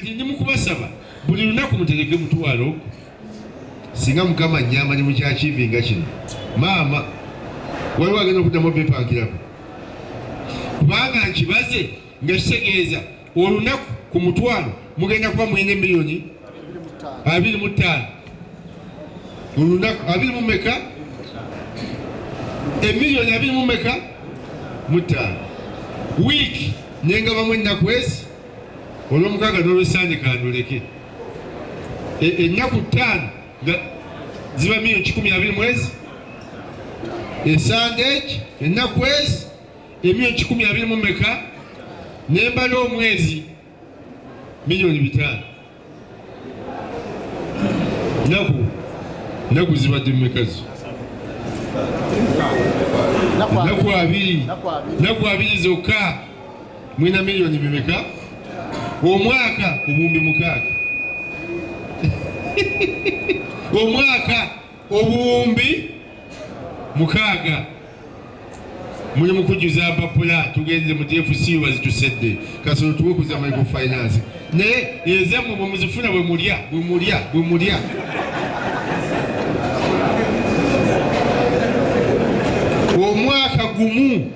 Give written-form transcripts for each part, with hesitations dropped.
kati ndi mukubasaba buli lunaku mutereke mutwalo singa mukama nyama ni mukyakivinga kino maama waliwo agenda okuddamu bepankirako kubanga nkibaze nga kitegeeza olunaku ku mutwalo mugenda kuba mwine miliyoni 25 olunaku 20 mumeka emiliyoni 20 mumeka mutano wiiki nenga bamwe ennaku ezi olw'omukaaga n'olwesande kandoleke ennaku 5 nga ziba miliyoni 12 mwezi esande eki ennaku ezi emiliyoni 12 mumeka nembala omwezi miliyoni 5 naku zibadde mumekazi naku 2 zokka mwina miliyoni bimeka omwaka obuwumbi 6 omwaka obuwumbi 6 muli mukujjuza mpapula tugenze mu TFC bazitusedde kasolo tuwekuza microfinance naye ezamwe bwe muzifuna bwe mulya omwaka gumu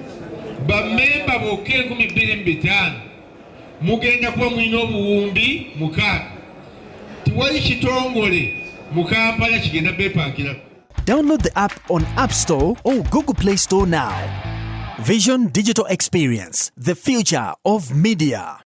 bamemba bokka 25 mugenda kuba mwina obuwumbi 6 tiwali kitongole mu Kampala kigenda bepankira. Download the app on App Store or Google Play Store now. Vision Digital Experience, the future of media.